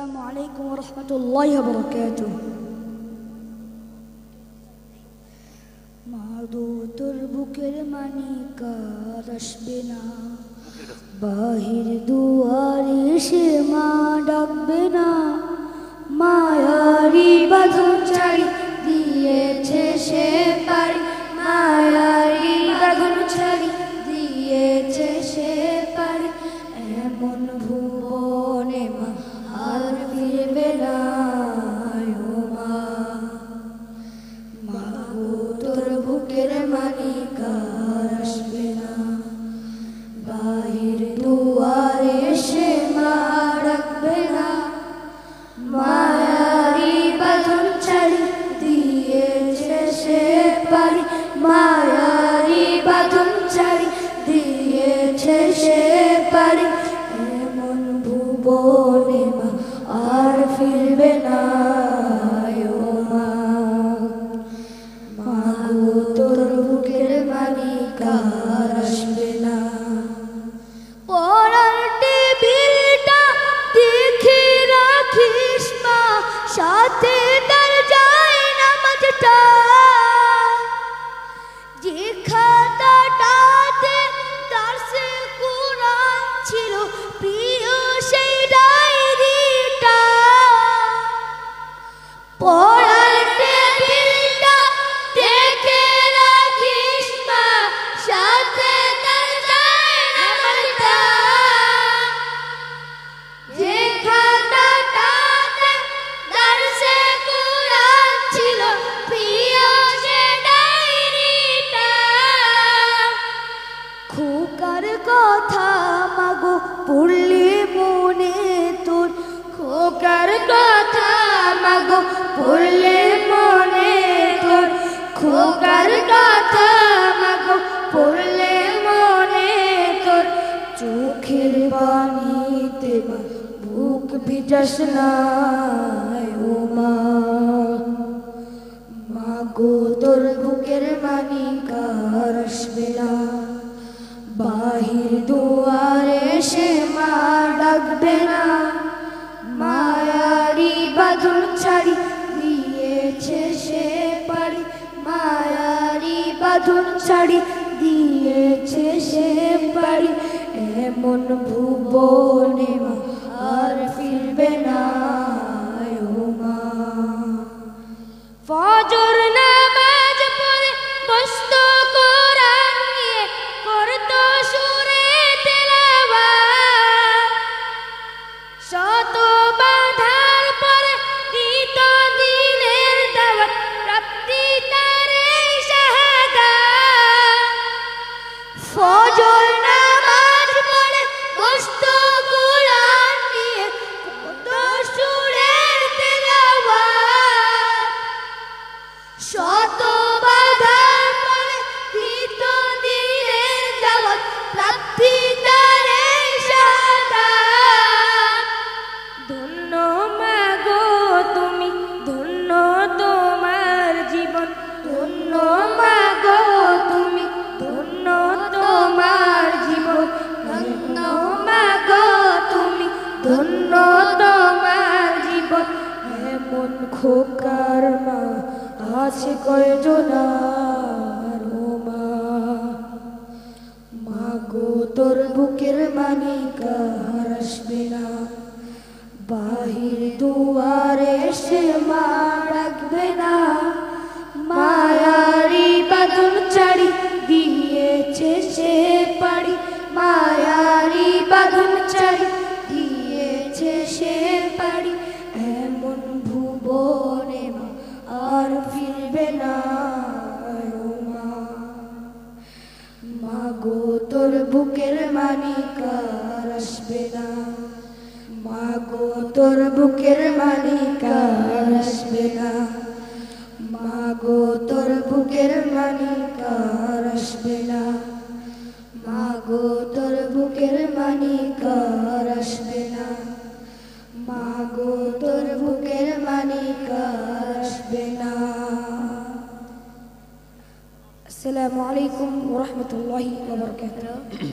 السلام عليكم ورحمة الله وبركاته. মাগো তোর বুকের মানিকার আসবে না, বাহির দুয়ারে সে মা ডাকবে না, মায়ারি বাঁধন ছাড়ি দিয়েছে সে পারি, মায়ারি বাঁধন ছাড়ি দিয়েছে সে পারি, এমন ভুবনে মা আর ফিরবে না ও মা। মাগো তোর বুকের মানিকার আসবে না, বাহির দুয়ারে সে মা ডাকবে না, মায়ারি বাঁধন ছাড়ি দিয়েছে সে পারি, মায়ারি বাঁধন ছাড়ি দিয়েছে সে পারি, এমন ভুবনে মা আর ফিরবে না ও মা। মাগো তোর বুকের মানিকার আসবে না। পড়ার টেবিলটা দেখে রাখিস মা, সাথে তার যায় নামাজটা, যে খাতাটাতে দারসে কুরআন ছিল প্রিয় সেই ডায়েরিটা, পড়ার টেবিলটা দেখে রাখিস মা, সাথে তার যায় নামাজটা, যে খাতাটাতে দারসে কুরআন ছিল প্রিয় সেই ডায়েরিটা। খোকার কথা মাগো পড়লে মনে তোর, খোকার কথা মাগো পড়লে মনে তোর, খোকার কথা মাগো পড়লে মনে তোর, চোখের পানিতে মা বুক ভিজাস না ও মা। মাগো তোর বুকের মানিকার আসবে না, বাহির দুয়ারে সে মা ডাকবে না, মায়ারি বাঁধন ছাড়ি দিয়েছে সে পারি, মায়ারি বাঁধন ছাড়ি দিয়েছে সে পারি, এমন ভুবনে মা আর ফিরবে না ও মা। ফজর নামাজ পড়ে বসতো কোরআন নিয়ে, করতো সুরে তেলাওয়াত, শত বাধার পরে দিত দিনের দাওয়াত, প্রাপ্তি তার এই শাহাদাত। ফজর নামাজ পড়ে বসতো কোরআন নিয়ে, করতো সুরের তেলাওয়াত, শত বাধার পরে দিত দিনের দাওয়াত, প্রাপ্তি তার এই শাহাদাত। ধন্য মাগো তুমি, ধন্য তোমার জীবন, ধন্য মাগো তুমি, ধন্য তোমার জীবন, ধন্য মাগো তুমি, ধন্য তোমার জীবন, এমন খোকার মা আছে কয়জন আর ও মা। মাগো তোর বুকের মানিকার আসবে না, বাহির দুয়ারে সে মা ডাকবে না, মায়ারি বাঁধন ছাড়ি দিয়েছে সে পারি, মায়ারি বাঁধন ছাড়ি দিয়েছে সে পারি, এমন ভুবনে মা আর ফিরবে না ও মা। মাগো তোর বুকের মানিকার আসবে না, মাগো তোর বুকের মানিকার আসবে না, মাগো তোর বুকের মানিকার আসবে না, মাগো তোর বুকের মানিকার আসবে না, মাগো তোর বুকের মানিকার আসবে না। আসসালামু আলাইকুম ওয়া রাহমাতুল্লাহি ওয়া বারাকাতুহু।